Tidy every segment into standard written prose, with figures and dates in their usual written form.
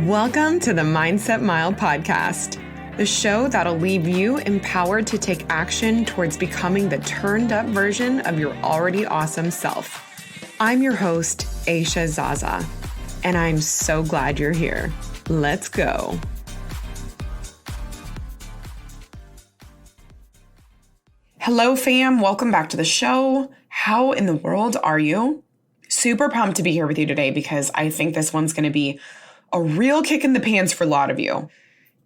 Welcome to the Mindset Mile podcast, the show that'll leave you empowered to take action towards becoming the turned up version of your already awesome self. I'm your host, Aisha Zaza, and I'm so glad you're here. Let's go. Hello, fam. Welcome back to the show. How in the world are you? Super pumped to be here with you today because I think this one's going to be a real kick in the pants for a lot of you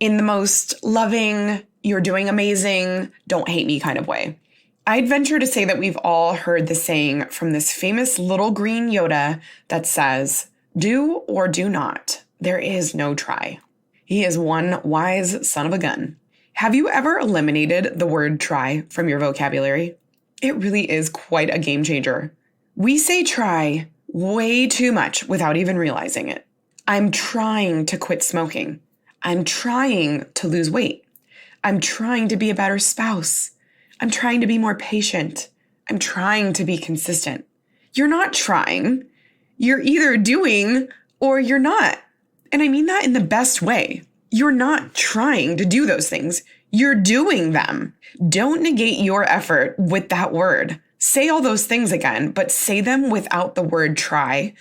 in the most loving, you're doing amazing, don't hate me kind of way. I'd venture to say that we've all heard the saying from this famous little green Yoda that says, do or do not. There is no try. He is one wise son of a gun. Have you ever eliminated the word try from your vocabulary? It really is quite a game changer. We say try way too much without even realizing it. I'm trying to quit smoking. I'm trying to lose weight. I'm trying to be a better spouse. I'm trying to be more patient. I'm trying to be consistent. You're not trying. You're either doing or you're not. And I mean that in the best way. You're not trying to do those things. You're doing them. Don't negate your effort with that word. Say all those things again, but say them without the word try.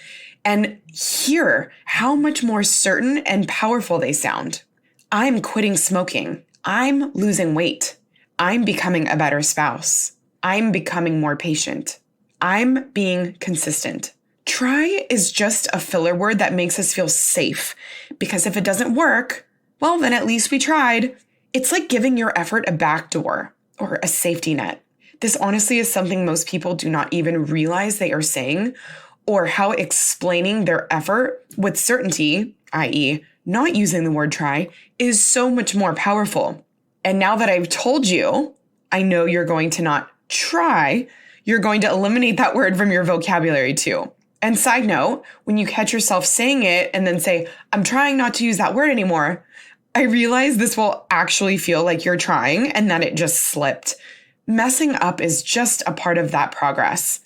And hear how much more certain and powerful they sound. I'm quitting smoking. I'm losing weight. I'm becoming a better spouse. I'm becoming more patient. I'm being consistent. Try is just a filler word that makes us feel safe because if it doesn't work, well, then at least we tried. It's like giving your effort a backdoor or a safety net. This honestly is something most people do not even realize they are saying, or how explaining their effort with certainty, i.e., not using the word try, is so much more powerful. And now that I've told you, I know you're going to not try, you're going to eliminate that word from your vocabulary too. And side note, when you catch yourself saying it and then say, I'm trying not to use that word anymore, I realize this will actually feel like you're trying and that it just slipped. Messing up is just a part of that progress.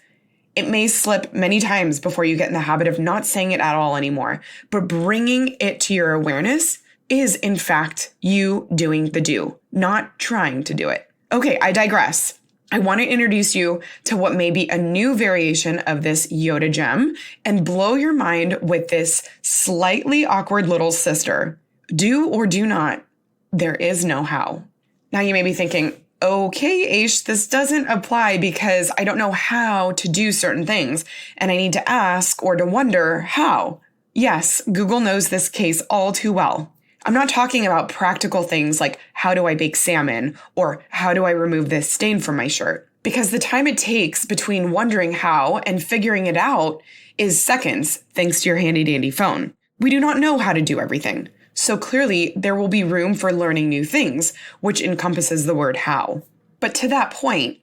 It may slip many times before you get in the habit of not saying it at all anymore, but bringing it to your awareness is, in fact, you doing the do, not trying to do it. Okay, I digress. I want to introduce you to what may be a new variation of this Yoda gem and blow your mind with this slightly awkward little sister. Do or do not. There is no how. Now you may be thinking, okay, Aish, this doesn't apply because I don't know how to do certain things, and I need to ask or to wonder how. Yes, Google knows this case all too well. I'm not talking about practical things like how do I bake salmon or how do I remove this stain from my shirt, because the time it takes between wondering how and figuring it out is seconds thanks to your handy dandy phone. We do not know how to do everything. So clearly, there will be room for learning new things, which encompasses the word how. But to that point,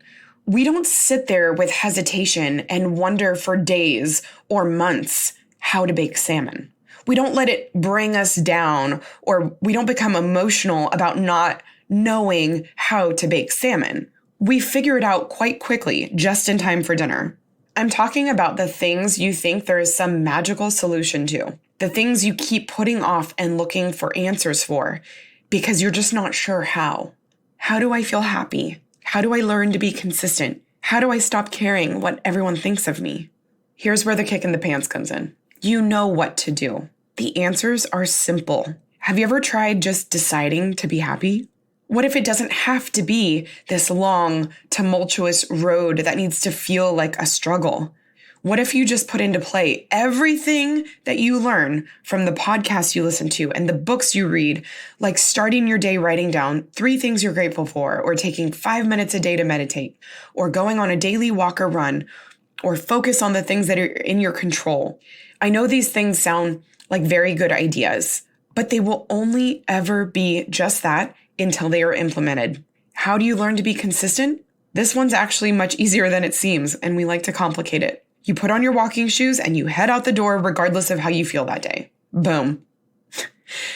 we don't sit there with hesitation and wonder for days or months how to bake salmon. We don't let it bring us down, or we don't become emotional about not knowing how to bake salmon. We figure it out quite quickly, just in time for dinner. I'm talking about the things you think there is some magical solution to. The things you keep putting off and looking for answers for because you're just not sure how. How do I feel happy? How do I learn to be consistent? How do I stop caring what everyone thinks of me? Here's where the kick in the pants comes in. You know what to do. The answers are simple. Have you ever tried just deciding to be happy? What if it doesn't have to be this long, tumultuous road that needs to feel like a struggle? What if you just put into play everything that you learn from the podcasts you listen to and the books you read, like starting your day writing down 3 things you're grateful for, or taking 5 minutes a day to meditate, or going on a daily walk or run, or focus on the things that are in your control. I know these things sound like very good ideas, but they will only ever be just that until they are implemented. How do you learn to be consistent? This one's actually much easier than it seems, and we like to complicate it. You put on your walking shoes and you head out the door regardless of how you feel that day. Boom.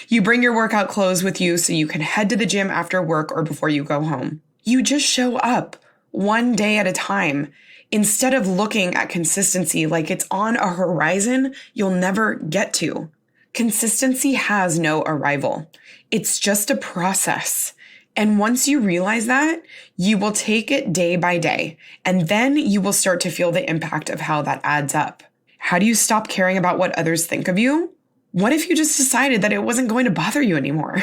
You bring your workout clothes with you so you can head to the gym after work or before you go home. You just show up one day at a time. Instead of looking at consistency like it's on a horizon you'll never get to. Consistency has no arrival. It's just a process. And once you realize that, you will take it day by day, and then you will start to feel the impact of how that adds up. How do you stop caring about what others think of you? What if you just decided that it wasn't going to bother you anymore?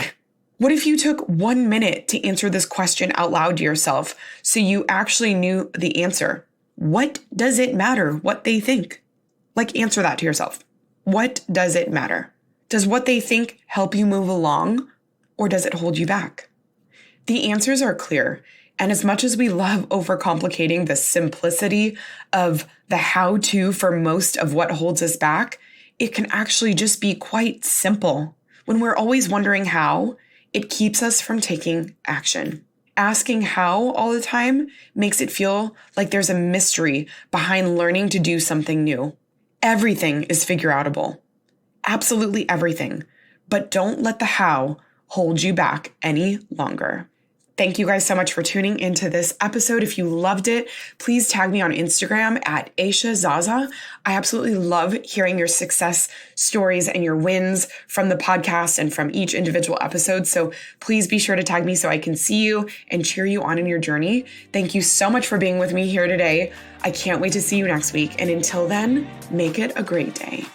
What if you took 1 minute to answer this question out loud to yourself so you actually knew the answer? What does it matter what they think? Answer that to yourself. What does it matter? Does what they think help you move along, or does it hold you back? The answers are clear, and as much as we love overcomplicating the simplicity of the how-to for most of what holds us back, it can actually just be quite simple. When we're always wondering how, it keeps us from taking action. Asking how all the time makes it feel like there's a mystery behind learning to do something new. Everything is figure-outable. Absolutely everything. But don't let the how hold you back any longer. Thank you guys so much for tuning into this episode. If you loved it, please tag me on Instagram at Aisha Zaza. I absolutely love hearing your success stories and your wins from the podcast and from each individual episode. So please be sure to tag me so I can see you and cheer you on in your journey. Thank you so much for being with me here today. I can't wait to see you next week. And until then, make it a great day.